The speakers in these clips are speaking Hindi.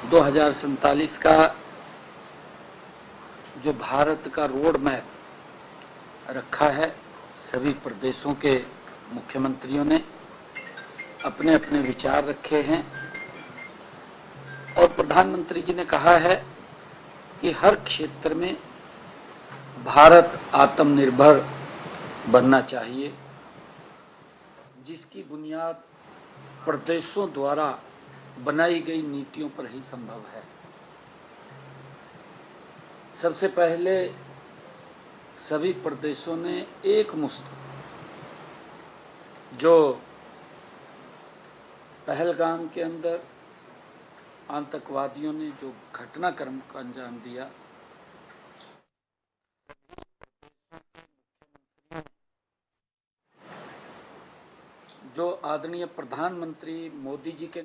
2047 का जो भारत का रोड मैप रखा है, सभी प्रदेशों के मुख्यमंत्रियों ने अपने अपने विचार रखे हैं और प्रधानमंत्री जी ने कहा है कि हर क्षेत्र में भारत आत्मनिर्भर बनना चाहिए, जिसकी बुनियाद प्रदेशों द्वारा बनाई गई नीतियों पर ही संभव है। सबसे पहले सभी प्रदेशों ने एक मुश्त जो पहलगाम के अंदर आतंकवादियों ने जो घटनाक्रम को अंजाम दिया, जो आदरणीय प्रधानमंत्री मोदी जी के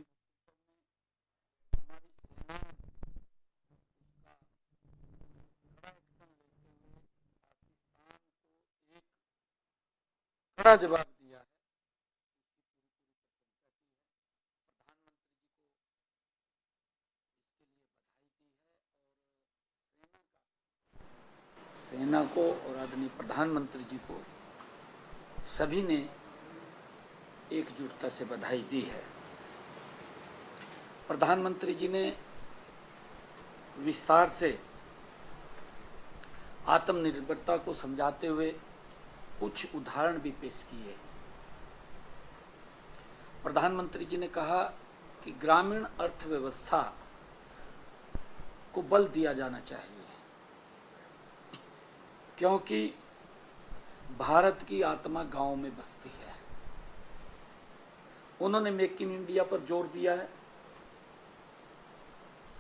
कड़ा जवाब दिया है, सेना को और आदरणीय प्रधानमंत्री जी को सभी ने एकजुटता से बधाई दी है। प्रधानमंत्री जी ने विस्तार से आत्मनिर्भरता को समझाते हुए कुछ उदाहरण भी पेश किए। प्रधानमंत्री जी ने कहा कि ग्रामीण अर्थव्यवस्था को बल दिया जाना चाहिए, क्योंकि भारत की आत्मा गांव में बसती है। उन्होंने मेक इन इंडिया पर जोर दिया है।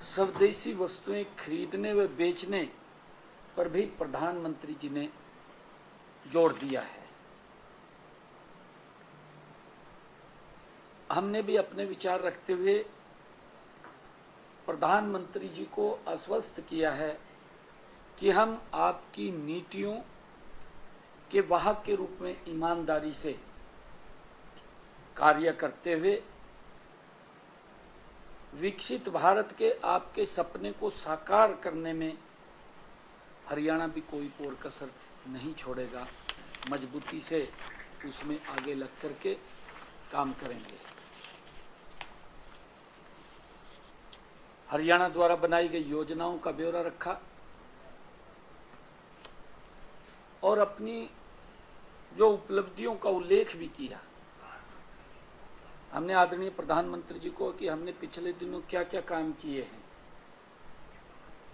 स्वदेशी वस्तुएं खरीदने व बेचने पर भी प्रधानमंत्री जी ने जोर दिया है। हमने भी अपने विचार रखते हुए प्रधानमंत्री जी को आश्वस्त किया है कि हम आपकी नीतियों के वाहक के रूप में ईमानदारी से कार्य करते हुए विकसित भारत के आपके सपने को साकार करने में हरियाणा भी कोई पोर कसर नहीं छोड़ेगा। मजबूती से उसमें आगे लग करके काम करेंगे। हरियाणा द्वारा बनाई गई योजनाओं का ब्यौरा रखा और अपनी जो उपलब्धियों का उल्लेख भी किया। हमने आदरणीय प्रधानमंत्री जी को कि हमने पिछले दिनों क्या क्या काम किए हैं,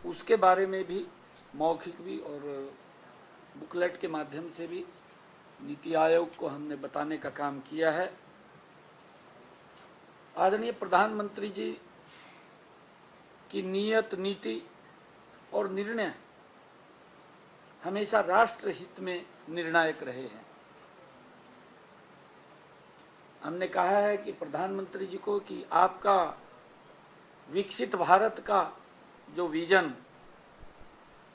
उसके बारे में भी मौखिक भी और बुकलेट के माध्यम से भी नीति आयोग को हमने बताने का काम किया है। आदरणीय प्रधानमंत्री जी की नीयत, नीति और निर्णय हमेशा राष्ट्र हित में निर्णायक रहे हैं। हमने कहा है कि प्रधानमंत्री जी को कि आपका विकसित भारत का जो विजन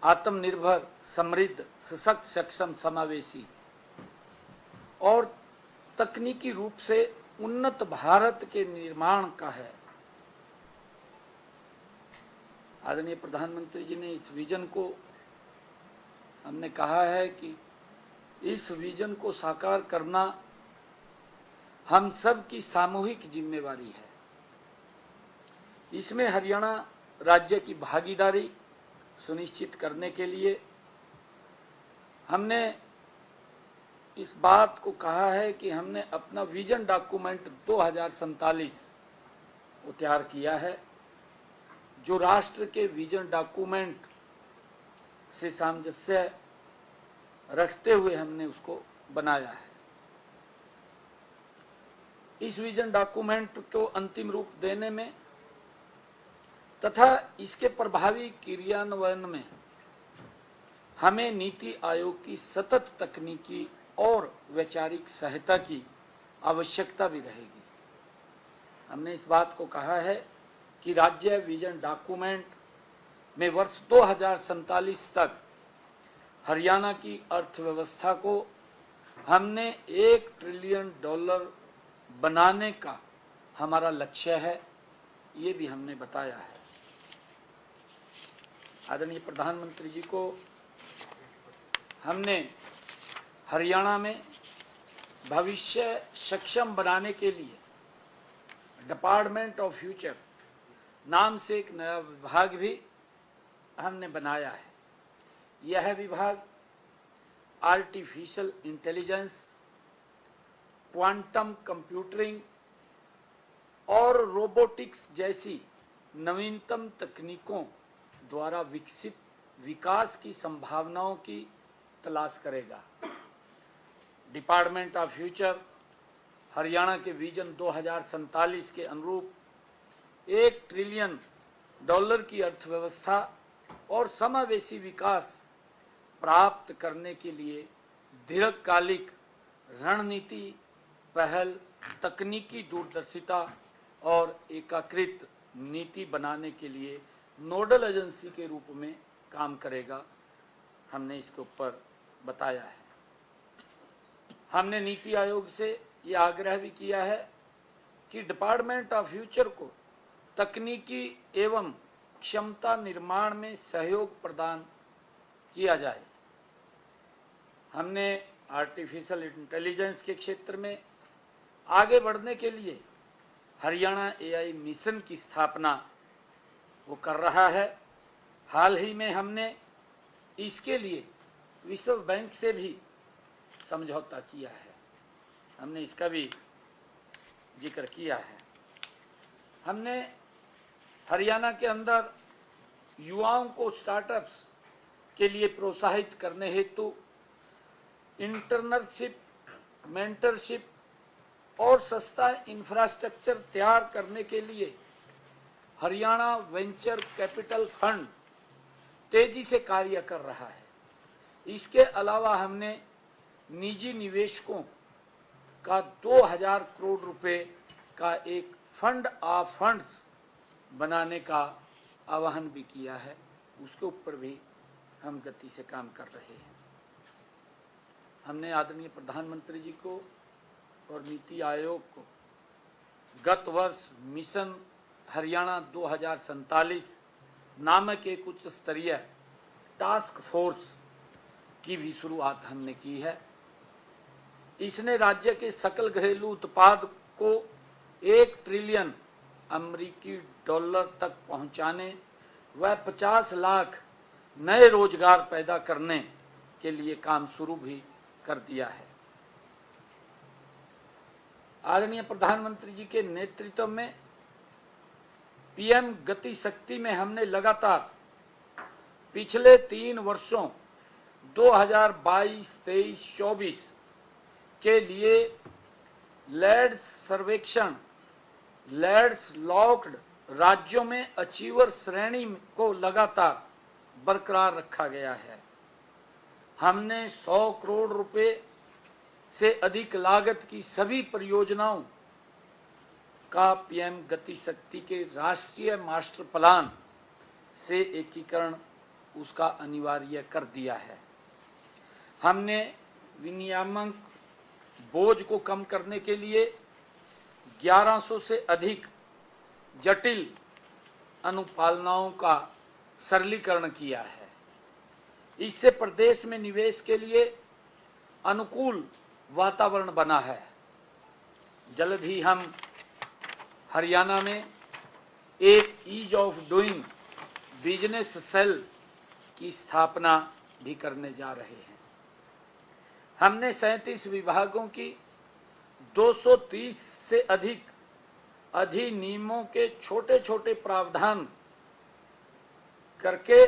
आत्मनिर्भर, समृद्ध, सशक्त, सक्षम, समावेशी और तकनीकी रूप से उन्नत भारत के निर्माण का है। आदरणीय प्रधानमंत्री जी ने इस विजन को, हमने कहा है कि इस विजन को साकार करना हम सब की सामूहिक जिम्मेवारी है। इसमें हरियाणा राज्य की भागीदारी सुनिश्चित करने के लिए हमने इस बात को कहा है कि हमने अपना विजन डॉक्यूमेंट 2047 को तैयार किया है, जो राष्ट्र के विजन डॉक्यूमेंट से सामंजस्य रखते हुए हमने उसको बनाया है। इस विजन डॉक्यूमेंट को अंतिम रूप देने में तथा इसके प्रभावी क्रियान्वयन में हमें नीति आयोग की सतत तकनीकी और वैचारिक सहायता की आवश्यकता भी रहेगी। हमने इस बात को कहा है कि राज्य विजन डॉक्यूमेंट में वर्ष 2047 तक हरियाणा की अर्थव्यवस्था को हमने $1 ट्रिलियन बनाने का हमारा लक्ष्य है। ये भी हमने बताया है। आदरणीय प्रधानमंत्री जी को हमने हरियाणा में भविष्य सक्षम बनाने के लिए डिपार्टमेंट ऑफ फ्यूचर नाम से एक नया विभाग भी हमने बनाया है। यह विभाग आर्टिफिशियल इंटेलिजेंस, क्वांटम कंप्यूटिंग और रोबोटिक्स जैसी नवीनतम तकनीकों द्वारा विकसित विकास की संभावनाओं की तलाश करेगा। डिपार्टमेंट ऑफ फ्यूचर हरियाणा के विजन 2047 के अनुरूप $1 ट्रिलियन की अर्थव्यवस्था और समावेशी विकास प्राप्त करने के लिए दीर्घकालिक रणनीति, पहल, तकनीकी दूरदर्शिता और एकीकृत नीति बनाने के लिए नोडल एजेंसी के रूप में काम करेगा। हमने इसके ऊपर बताया है। हमने नीति आयोग से यह आग्रह भी किया है कि डिपार्टमेंट ऑफ फ्यूचर को तकनीकी एवं क्षमता निर्माण में सहयोग प्रदान किया जाए। हमने आर्टिफिशियल इंटेलिजेंस के क्षेत्र में आगे बढ़ने के लिए हरियाणा एआई मिशन की स्थापना वो कर रहा है। हाल ही में हमने इसके लिए विश्व बैंक से भी समझौता किया है। हमने इसका भी जिक्र किया है। हमने हरियाणा के अंदर युवाओं को स्टार्टअप्स के लिए प्रोत्साहित करने हेतु इंटर्नशिप, मेंटरशिप और सस्ता इंफ्रास्ट्रक्चर तैयार करने के लिए हरियाणा वेंचर कैपिटल फंड तेजी से कार्य कर रहा है। इसके अलावा हमने निजी निवेशकों का 2000 करोड़ रुपए का एक फंड ऑफ फंड्स बनाने का आह्वान भी किया है। उसके ऊपर भी हम गति से काम कर रहे हैं। हमने आदरणीय प्रधानमंत्री जी को और नीति आयोग को गत वर्ष मिशन हरियाणा 2047 नामक एक उच्च स्तरीय टास्क फोर्स की भी शुरुआत हमने की है। इसने राज्य के सकल घरेलू उत्पाद को $1 ट्रिलियन तक पहुंचाने व 50 लाख नए रोजगार पैदा करने के लिए काम शुरू भी कर दिया है। आदरणीय प्रधानमंत्री जी के नेतृत्व में पीएम गति शक्ति में हमने लगातार पिछले 3 वर्षों 2022, 23, 24 के लिए लैड्स सर्वेक्षण, लैड्स लॉक्ड राज्यों में अचीवर श्रेणी को लगातार बरकरार रखा गया है। हमने 100 करोड़ रुपए से अधिक लागत की सभी परियोजनाओं का पीएम गति शक्ति के राष्ट्रीय मास्टर प्लान से एकीकरण उसका अनिवार्य कर दिया है। हमने विनियामक बोझ को कम करने के लिए 1100 से अधिक जटिल अनुपालनाओं का सरलीकरण किया है। इससे प्रदेश में निवेश के लिए अनुकूल वातावरण बना है। जल्द ही हम हरियाणा में एक ease of doing business cell की स्थापना भी करने जा रहे हैं। हमने 37 विभागों की 230 से अधिक अधिनियमों के छोटे छोटे प्रावधान करके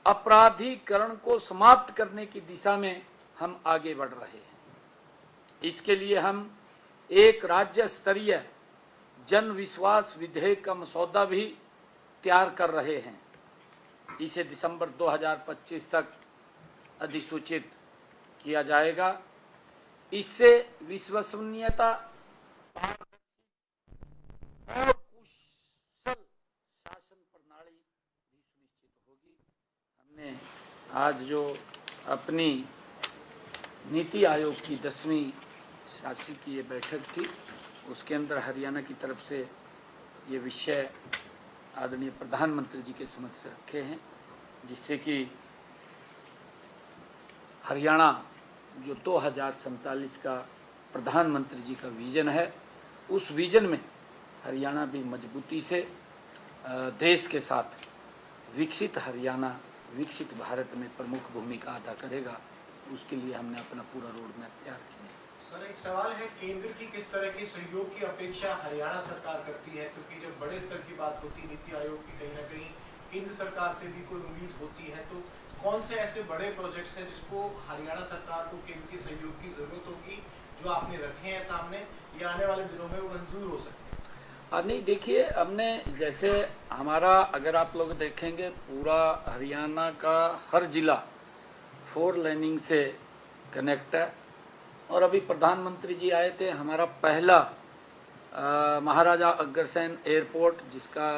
अपराधीकरण को समाप्त करने की दिशा में हम आगे बढ़ रहे हैं। इसके लिए हम एक राज्य स्तरीय जन विश्वास विधेयक का मसौदा भी तैयार कर रहे हैं। इसे दिसंबर 2025 तक अधिसूचित किया जाएगा। इससे विश्वसनीयता और कुशल शासन प्रणाली भी सुनिश्चित होगी। हमने आज जो अपनी नीति आयोग की 10वीं शासी की ये बैठक थी, उसके अंदर हरियाणा की तरफ से ये विषय आदरणीय प्रधानमंत्री जी के समक्ष रखे हैं, जिससे कि हरियाणा जो 2047 का प्रधानमंत्री जी का विजन है, उस विजन में हरियाणा भी मजबूती से देश के साथ विकसित हरियाणा, विकसित भारत में प्रमुख भूमिका अदा करेगा। उसके लिए हमने अपना पूरा रोड मैप तैयार किया है। सर, एक सवाल है, केंद्र की किस तरह की सहयोग की अपेक्षा हरियाणा सरकार करती है? क्योंकि जब बड़े स्तर की बात होती है नीति आयोग की, कहीं ना कहीं केंद्र सरकार से भी कोई उम्मीद होती है, तो कौन से ऐसे बड़े प्रोजेक्ट्स हैं जिसको हरियाणा सरकार को केंद्र के सहयोग की जरूरत होगी, जो आपने रखे हैं सामने, या आने वाले दिनों में वो मंजूर हो सकते हैं? नहीं, देखिए, हमने जैसे हमारा अगर आप लोग देखेंगे पूरा हरियाणा का हर जिला 4 लेनिंग से कनेक्ट है। और अभी प्रधानमंत्री जी आए थे, हमारा पहला महाराजा अग्रसेन एयरपोर्ट, जिसका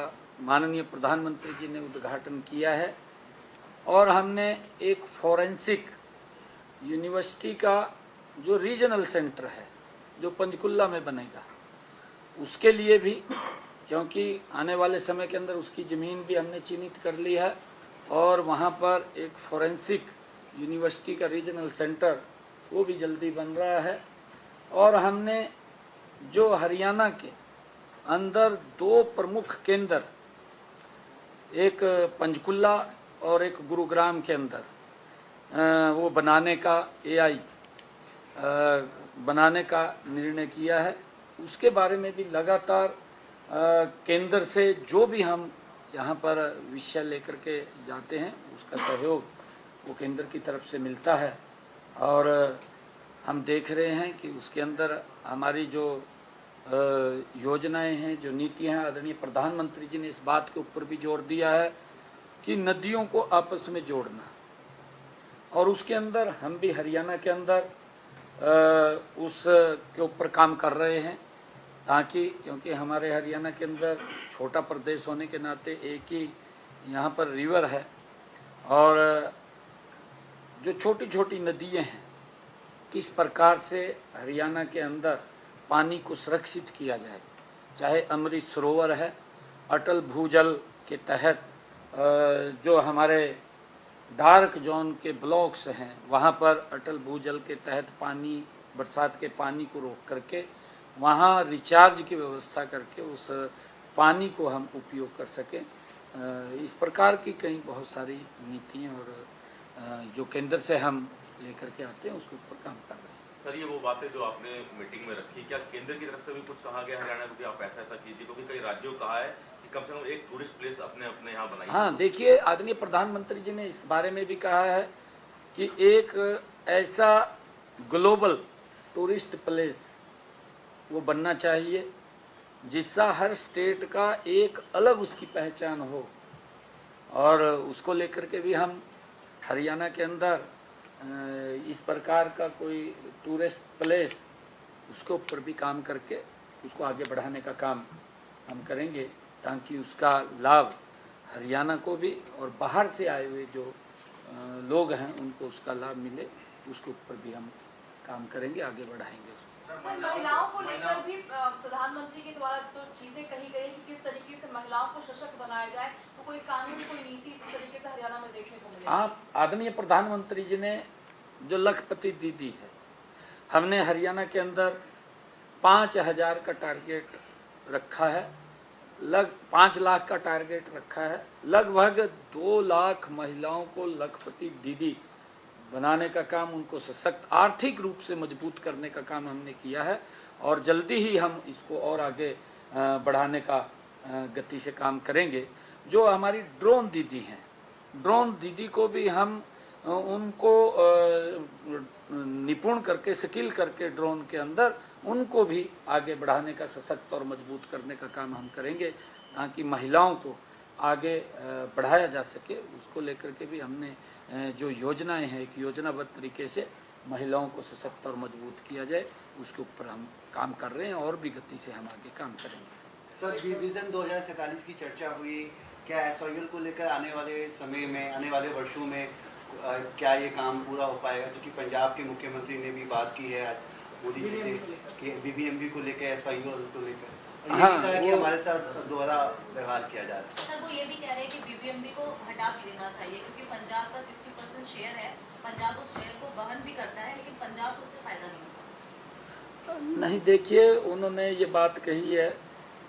माननीय प्रधानमंत्री जी ने उद्घाटन किया है। और हमने एक फॉरेंसिक यूनिवर्सिटी का जो रीजनल सेंटर है, जो पंचकुला में बनेगा, उसके लिए भी, क्योंकि आने वाले समय के अंदर उसकी ज़मीन भी हमने चिन्हित कर ली है, और वहाँ पर एक फॉरेंसिक यूनिवर्सिटी का रीजनल सेंटर वो भी जल्दी बन रहा है। और हमने जो हरियाणा के अंदर 2 प्रमुख केंद्र, एक पंचकुला और एक गुरुग्राम के अंदर वो बनाने का AI बनाने का निर्णय किया है। उसके बारे में भी लगातार केंद्र से जो भी हम यहाँ पर विषय लेकर के जाते हैं, उसका सहयोग वो केंद्र की तरफ से मिलता है। और हम देख रहे हैं कि उसके अंदर हमारी जो योजनाएं हैं, जो नीतियां हैं, आदरणीय प्रधानमंत्री जी ने इस बात के ऊपर भी जोर दिया है कि नदियों को आपस में जोड़ना, और उसके अंदर हम भी हरियाणा के अंदर उस के ऊपर काम कर रहे हैं, ताकि, क्योंकि हमारे हरियाणा के अंदर छोटा प्रदेश होने के नाते एक ही यहाँ पर रिवर है, और जो छोटी छोटी नदियाँ हैं, किस प्रकार से हरियाणा के अंदर पानी को सुरक्षित किया जाए। चाहे अमृत सरोवर है, अटल भूजल के तहत जो हमारे डार्क जोन के ब्लॉक्स हैं, वहाँ पर अटल भूजल के तहत पानी, बरसात के पानी को रोक करके वहाँ रिचार्ज की व्यवस्था करके उस पानी को हम उपयोग कर सकें। इस प्रकार की कई बहुत सारी नीतियाँ और जो केंद्र से हम लेकर के आते हैं, उसके ऊपर काम कर रहे हैं। सर, ये वो बातें जो आपने मीटिंग में रखी, क्या केंद्र की तरफ से भी कुछ कहा गया हरियाणा को कि आप ऐसा कीजिए? क्योंकि कई राज्यों को कहा है कि कम से कम एक टूरिस्ट प्लेस अपने अपने यहाँ बनाइए। हाँ, देखिए, आदरणीय प्रधानमंत्री जी ने इस बारे में भी कहा है कि एक ऐसा ग्लोबल टूरिस्ट प्लेस वो बनना चाहिए जिसका हर स्टेट का एक अलग उसकी पहचान हो। और उसको लेकर के भी हम हरियाणा के अंदर इस प्रकार का कोई टूरिस्ट प्लेस, उसके ऊपर भी काम करके उसको आगे बढ़ाने का काम हम करेंगे, ताकि उसका लाभ हरियाणा को भी और बाहर से आए हुए जो लोग हैं उनको उसका लाभ मिले। उसके ऊपर भी हम काम करेंगे, आगे बढ़ाएंगे उसको। महिलाओं को लेकर भी प्रधानमंत्री के द्वारा जो चीजें कही गई कि किस तरीके से महिलाओं को सशक्त बनाया जाए, तो कोई कानून, कोई नीति इस तरीके से हरियाणा में देखने को मिलेगी? आप आदरणीय प्रधानमंत्री जी ने जो लखपति दीदी है, हमने हरियाणा के अंदर 5000 का टारगेट रखा है, 5 लाख का टारगेट रखा है। लगभग 2 लाख महिलाओं को लखपति दीदी बनाने का काम, उनको सशक्त आर्थिक रूप से मजबूत करने का काम हमने किया है। और जल्दी ही हम इसको और आगे बढ़ाने का गति से काम करेंगे। जो हमारी ड्रोन दीदी हैं, ड्रोन दीदी को भी हम उनको निपुण करके, स्किल करके ड्रोन के अंदर उनको भी आगे बढ़ाने का, सशक्त और मजबूत करने का काम हम करेंगे, ताकि महिलाओं को आगे बढ़ाया जा सके। उसको लेकर के भी हमने जो योजनाएं हैं, एक योजनाबद्ध तरीके से महिलाओं को सशक्त और मजबूत किया जाए, उसके ऊपर हम काम कर रहे हैं और भी गति से हम आगे काम करेंगे। सर, विजन 2047 की चर्चा हुई, क्या SYL को लेकर आने वाले समय में, आने वाले वर्षों में क्या ये काम पूरा हो पाएगा? क्योंकि पंजाब के मुख्यमंत्री ने भी बात की है आज मोदी जी से कि BBMP को लेकर, SYL को लेकर। ये हाँ, भी कहा कि वो- हमारे साथ दोबारा व्यवहार किया जा रहा है। सर वो ये भी कह रहे हैं कि बीबीएमबी को हटा भी देना चाहिए क्योंकि पंजाब का 60% शेयर है, पंजाब उस शेयर को वहन भी करता है लेकिन पंजाब को उससे फायदा नहीं होता। नहीं, देखिए उन्होंने ये बात कही है,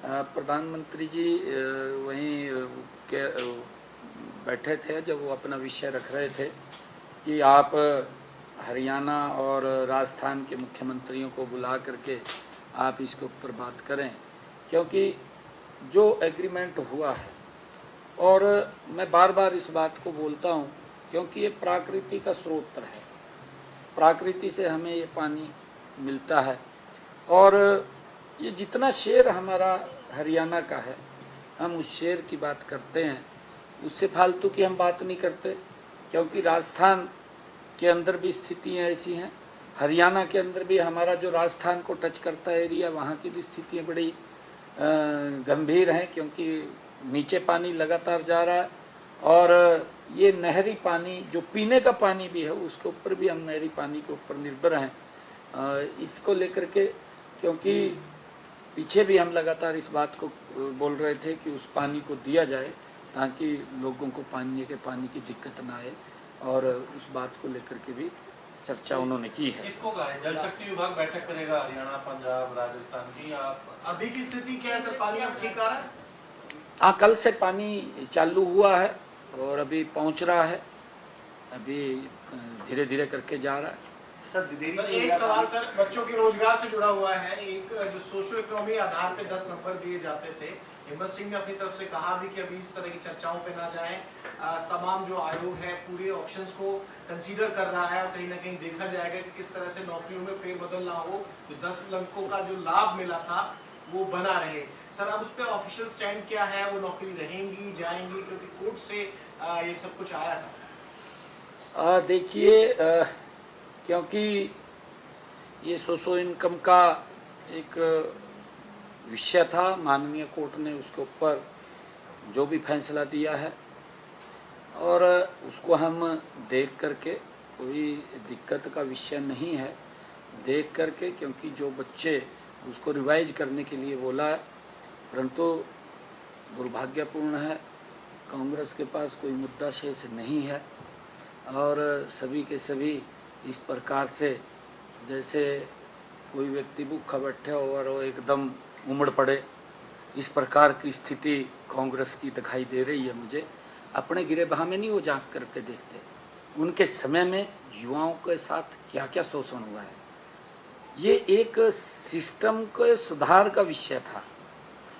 प्रधानमंत्री जी वहीं के बैठे थे जब वो अपना विषय रख रहे थे कि आप हरियाणा और राजस्थान के मुख्यमंत्रियों को बुला करके आप इसके ऊपर बात करें, क्योंकि जो एग्रीमेंट हुआ है, और मैं बार बार इस बात को बोलता हूँ क्योंकि ये प्रकृति का स्रोत है, प्रकृति से हमें ये पानी मिलता है, और ये जितना शेर हमारा हरियाणा का है हम उस शेर की बात करते हैं, उससे फालतू की हम बात नहीं करते, क्योंकि राजस्थान के अंदर भी स्थितियाँ ऐसी हैं, हरियाणा के अंदर भी हमारा जो राजस्थान को टच करता है एरिया, वहाँ की भी स्थितियाँ बड़ी गंभीर हैं, क्योंकि नीचे पानी लगातार जा रहा है, और ये नहरी पानी जो पीने का पानी भी है उसके ऊपर भी हम नहरी पानी के ऊपर निर्भर हैं। इसको लेकर के, क्योंकि पीछे भी हम लगातार इस बात को बोल रहे थे कि उस पानी को दिया जाए ताकि लोगों को पानी की दिक्कत ना आए, और उस बात को लेकर के भी चर्चा उन्होंने की है। किसको कहा है? जल शक्ति विभाग बैठक करेगा हरियाणा, पंजाब, राजस्थान की। आप अभी की स्थिति क्या है सर, पानी अब ठीक आ रहा है? हाँ, कल से पानी चालू हुआ है और अभी पहुंच रहा है, अभी धीरे धीरे करके जा रहा है। सर विदेशी सर एक सवाल सर बच्चों के रोजगार से जुड़ा हुआ है, एक जो सोशो इकोनॉमी आधार पे 10 नंबर दिए जाते थे, हिम्मत सिंह ने अपनी तरफ से कहा भी कि अभी इस तरह की चर्चाओं पे ना जाएं, तमाम जो आयोग है पूरे ऑप्शंस को कंसीडर कर रहा है और कहीं ना कहीं देखा जाएगा कि किस तरह से नौकरियों में फेरबदल ना हो, जो 10 अंकों का जो लाभ मिला था वो बना रहे। सर अब उस पर ऑफिशियल स्टैंड क्या है, वो नौकरी रहेंगी जाएंगी, क्योंकि कोर्ट से ये सब कुछ आया था। देखिए, क्योंकि ये सोशो इनकम का एक विषय था, माननीय कोर्ट ने उसके ऊपर जो भी फैसला दिया है, और उसको हम देख करके, कोई दिक्कत का विषय नहीं है देख करके, क्योंकि जो बच्चे उसको रिवाइज करने के लिए बोला है, परंतु दुर्भाग्यपूर्ण है कांग्रेस के पास कोई मुद्दा शेष नहीं है, और सभी के सभी इस प्रकार से जैसे कोई व्यक्ति भूखा बैठे और वो एकदम उमड़ पड़े, इस प्रकार की स्थिति कांग्रेस की दिखाई दे रही है मुझे। अपने गिरेबान में नहीं वो झांक करके देखते, उनके समय में युवाओं के साथ क्या क्या शोषण हुआ है। ये एक सिस्टम के सुधार का विषय था।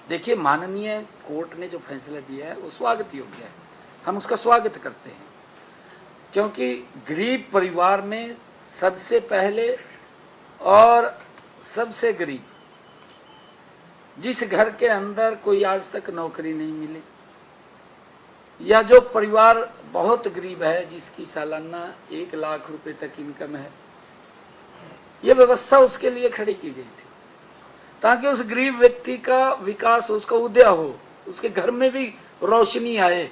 देखिए, माननीय कोर्ट ने जो फैसला दिया है वो स्वागत योग्य है, हम उसका स्वागत करते हैं, क्योंकि गरीब परिवार में सबसे पहले और सबसे गरीब, जिस घर के अंदर कोई आज तक नौकरी नहीं मिली, या जो परिवार बहुत गरीब है जिसकी सालाना 1 लाख रुपए तक इनकम है, ये व्यवस्था उसके लिए खड़ी की गई थी ताकि उस गरीब व्यक्ति का विकास, उसका उदय हो, उसके घर में भी रोशनी आए।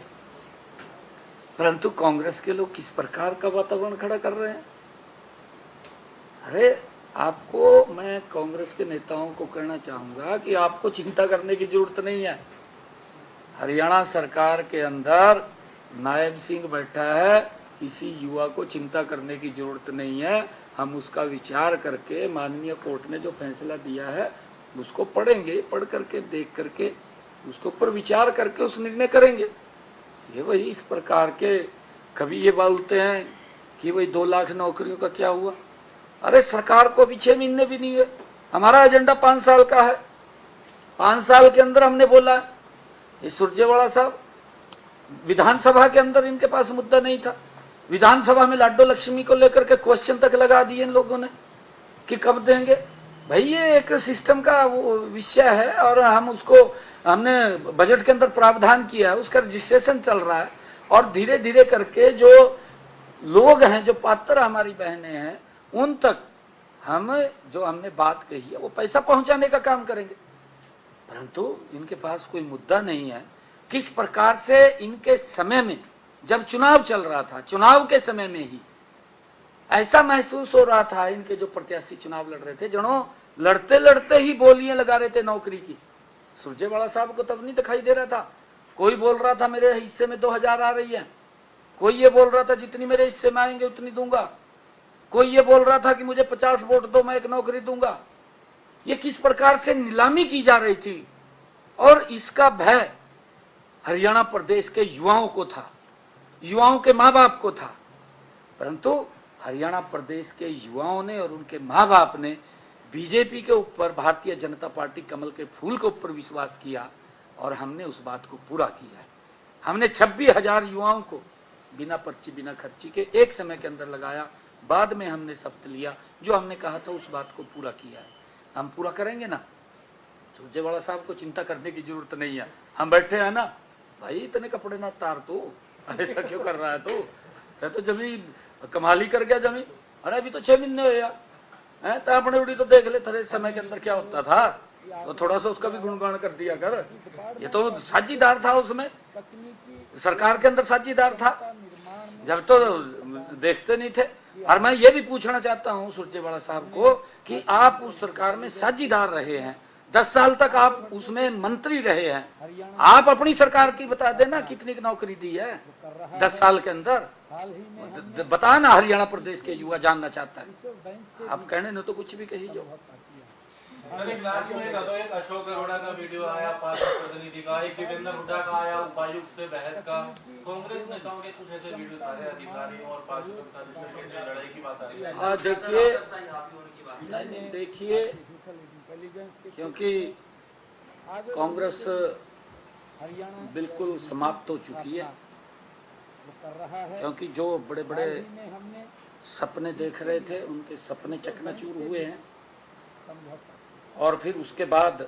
परंतु कांग्रेस के लोग किस प्रकार का वातावरण खड़ा कर रहे हैं। अरे आपको, मैं कांग्रेस के नेताओं को कहना चाहूंगा कि आपको चिंता करने की जरूरत नहीं है। हरियाणा सरकार के अंदर नायब सिंह बैठा है, किसी युवा को चिंता करने की जरूरत नहीं है। हम उसका विचार करके, माननीय कोर्ट ने जो फैसला दिया है उसको पढ़ेंगे, पढ़ करके देख करके उसके ऊपर विचार करके उस निर्णय करेंगे। ये वही इस प्रकार के, कभी ये बोलते हैं कि वही 2 लाख नौकरियों का क्या हुआ। अरे सरकार को अभी 6 महीने भी नहीं है, हमारा एजेंडा 5 साल का है। 5 साल के अंदर हमने बोला, ये सुरजेवाला साहब, विधानसभा के अंदर इनके पास मुद्दा नहीं था, विधानसभा में लाडो लक्ष्मी को लेकर के क्वेश्चन तक लगा दिए इन लोगों ने कि कब देंगे। भाई ये एक सिस्टम का वो विषय है, और हम उसको, हमने बजट के अंदर प्रावधान किया है, उसका रजिस्ट्रेशन चल रहा है, और धीरे धीरे करके जो लोग हैं, जो पात्र हमारी बहनें हैं, उन तक हम जो हमने बात कही है वो पैसा पहुंचाने का काम करेंगे। परंतु इनके पास कोई मुद्दा नहीं है। किस प्रकार से इनके समय में, जब चुनाव चल रहा था, चुनाव के समय में ही ऐसा महसूस हो रहा था, इनके जो प्रत्याशी चुनाव लड़ रहे थे, जनो लड़ते लड़ते ही बोलियां लगा रहे थे नौकरी की, सुरजेवाला साहब को तब नहीं दिखाई दे रहा था। कोई बोल रहा था मेरे हिस्से में 2000 आ रही है, कोई ये बोल रहा था जितनी मेरे हिस्से में आएंगे उतनी दूंगा, कोई ये बोल रहा था कि मुझे 50 वोट दो मैं एक नौकरी दूंगा। ये किस प्रकार से नीलामी की जा रही थी, और इसका भय हरियाणा प्रदेश के युवाओं को था, युवाओं के माँ बाप को था। परंतु हरियाणा प्रदेश के युवाओं ने और उनके माँ बाप ने बीजेपी के ऊपर, भारतीय जनता पार्टी कमल के फूल के ऊपर विश्वास किया, और हमने उस बात को पूरा किया है। हमने 26,000 युवाओं को बिना पर्ची बिना खर्ची के एक समय के अंदर लगाया। बाद में हमने शपथ लिया, जो हमने कहा था उस बात को पूरा किया है। हम पूरा करेंगे ना, सुरजेवाला साहब को चिंता करने की जरूरत नहीं है। हम बैठे हैं ना भाई, इतने कपड़े ना तार तू, ऐसा क्यों कर रहा है तू? तो जमी कमाली कर गया जमी। अरे अभी तो 6 महीने हुए यार, तो अपने उड़ी तो देख ले थोड़े समय के अंदर क्या होता था, तो थोड़ा सा उसका भी गुणगान कर दिया कर। ये तो साझीदार था, उसमें सरकार के अंदर साझीदार था, जब तो देखते नहीं थे। और मैं ये भी पूछना चाहता हूँ सुरजेवाला साहब को कि आप उस सरकार में साझीदार रहे हैं, 10 साल तक आप उसमें मंत्री रहे हैं, आप अपनी सरकार की बता देना कितनी नौकरी दी है 10 साल के अंदर, बता ना। हरियाणा प्रदेश के युवा जानना चाहता है। आप कहने न तो कुछ भी कही जो। लास्ट में एक अशोक अरोड़ा का वीडियो आया, पार्षद प्रतिनिधि का, एक देवेंद्र हुड्डा का आया, उपायुक्त से बहस का। कांग्रेस नेताओं के कुछ ऐसे वीडियो आ रहे, अधिकारी और पार्षदों के साथ लड़ाई की बात आ रही है। देखिए, नहीं देखिए, क्योंकि कांग्रेस बिल्कुल समाप्त हो चुकी है, क्योंकि जो बड़े बड़े सपने देख रहे थे उनके सपने चकनाचूर हुए हैं। और फिर उसके बाद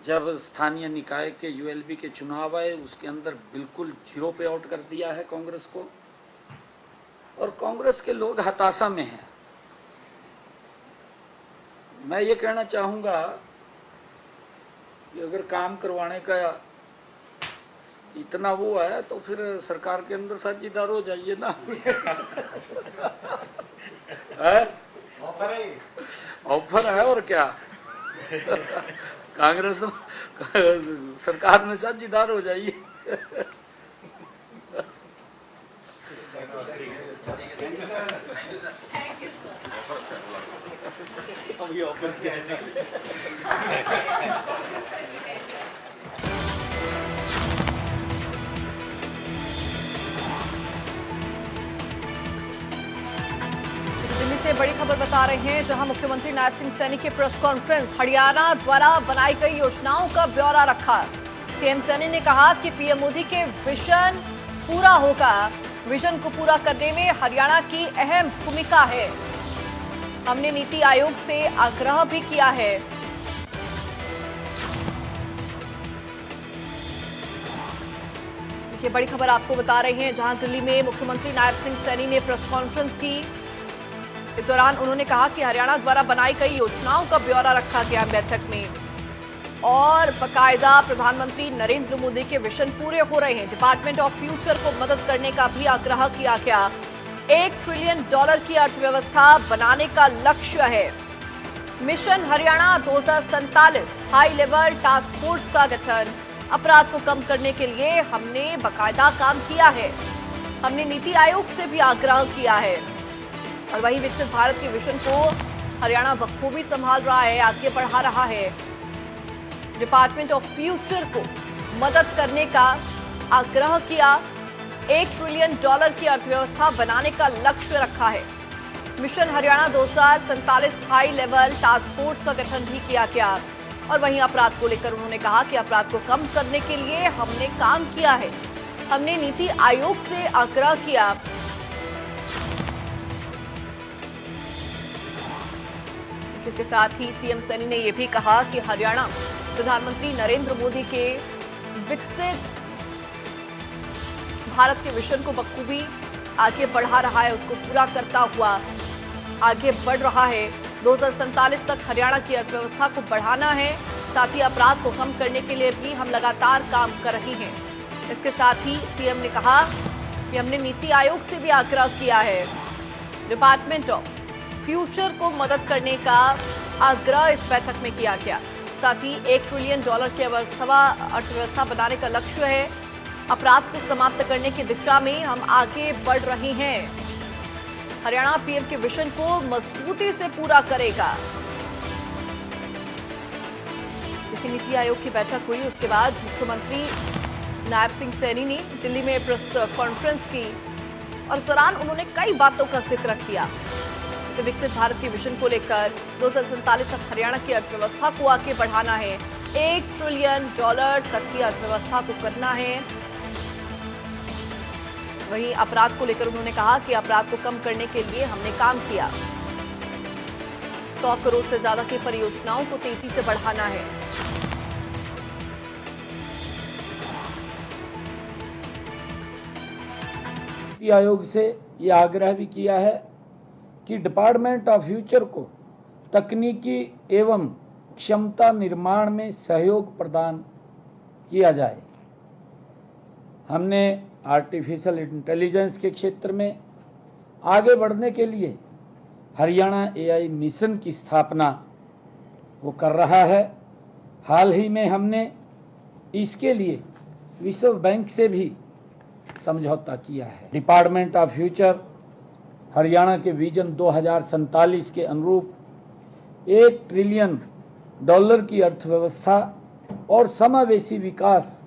जब स्थानीय निकाय के यूएलबी के चुनाव आए, उसके अंदर बिल्कुल 0 पे आउट कर दिया है कांग्रेस को, और कांग्रेस के लोग हताशा में हैं। मैं ये कहना चाहूंगा कि अगर काम करवाने का इतना वो है तो फिर सरकार के अंदर साझीदार हो जाइए ना। ऑफर है और क्या। कांग्रेस सरकार में साझीदार हो जाइए। दिल्ली से बड़ी खबर बता रहे हैं, जहां मुख्यमंत्री नायब सिंह सैनी की प्रेस कॉन्फ्रेंस, हरियाणा द्वारा बनाई गई योजनाओं का ब्यौरा रखा। सीएम सैनी ने कहा कि पीएम मोदी के विजन पूरा होगा, विजन को पूरा करने में हरियाणा की अहम भूमिका है। हमने नीति आयोग से आग्रह भी किया है। ये बड़ी खबर आपको बता रहे हैं, जहां दिल्ली में मुख्यमंत्री नायब सिंह सैनी ने प्रेस कॉन्फ्रेंस की। इस दौरान उन्होंने कहा कि हरियाणा द्वारा बनाई गई योजनाओं का ब्यौरा रखा गया बैठक में, और बाकायदा प्रधानमंत्री नरेंद्र मोदी के विजन पूरे हो रहे हैं। डिपार्टमेंट ऑफ फ्यूचर को मदद करने का भी आग्रह किया गया। $1 ट्रिलियन की अर्थव्यवस्था बनाने का लक्ष्य है। Mission Haryana 2047 high level task force का गठन, अपराध को कम करने के लिए हमने बाकायदा काम किया है। हमने नीति आयोग से भी आग्रह किया है, और वहीं विकसित भारत के विजन को हरियाणा बखूबी संभाल रहा है, आगे बढ़ा रहा है। डिपार्टमेंट ऑफ फ्यूचर को मदद करने का आग्रह किया। $1 ट्रिलियन की अर्थव्यवस्था बनाने का लक्ष्य रखा है। Mission Haryana 2047 high level task force का गठन भी किया गया, और वहीं अपराध को लेकर उन्होंने कहा कि अपराध को कम करने के लिए हमने काम किया है। हमने नीति आयोग से आग्रह किया। इसके साथ ही सीएम सैनी ने यह भी कहा कि हरियाणा प्रधानमंत्री नरेंद्र मोदी के विकसित भारत के विजन को बखूबी आगे बढ़ा रहा है, उसको पूरा करता हुआ आगे बढ़ रहा है। 2047 तक हरियाणा की अर्थव्यवस्था को बढ़ाना है, साथ ही अपराध को कम करने के लिए भी हम लगातार काम कर रहे हैं। इसके साथ ही सीएम ने कहा कि हमने नीति आयोग से भी आग्रह किया है। डिपार्टमेंट ऑफ फ्यूचर को मदद करने का आग्रह इस बैठक में किया गया। साथ ही $1 ट्रिलियन की अर्थव्यवस्था बनाने का लक्ष्य है। अपराध को समाप्त करने की दिशा में हम आगे बढ़ रहे हैं। हरियाणा पीएम के विजन को मजबूती से पूरा करेगा। इसी नीति आयोग की बैठक हुई, उसके बाद मुख्यमंत्री नायब सिंह सैनी ने दिल्ली में प्रेस कॉन्फ्रेंस की और इस दौरान उन्होंने कई बातों का जिक्र किया। विकसित भारत के विजन को लेकर 2047 तक हरियाणा की अर्थव्यवस्था को आगे बढ़ाना है। $1 ट्रिलियन तक की अर्थव्यवस्था को करना है। वहीं अपराध को लेकर उन्होंने कहा कि अपराध को कम करने के लिए हमने काम किया। 100 करोड़ से ज्यादा की परियोजनाओं को तेजी से बढ़ाना है। नीति आयोग से यह आग्रह भी किया है कि डिपार्टमेंट ऑफ फ्यूचर को तकनीकी एवं क्षमता निर्माण में सहयोग प्रदान किया जाए। हमने आर्टिफिशियल इंटेलिजेंस के क्षेत्र में आगे बढ़ने के लिए हरियाणा AI मिशन की स्थापना वो कर रहा है। हाल ही में हमने इसके लिए विश्व बैंक से भी समझौता किया है। डिपार्टमेंट ऑफ फ्यूचर हरियाणा के विजन 2047 के अनुरूप $1 ट्रिलियन की अर्थव्यवस्था और समावेशी विकास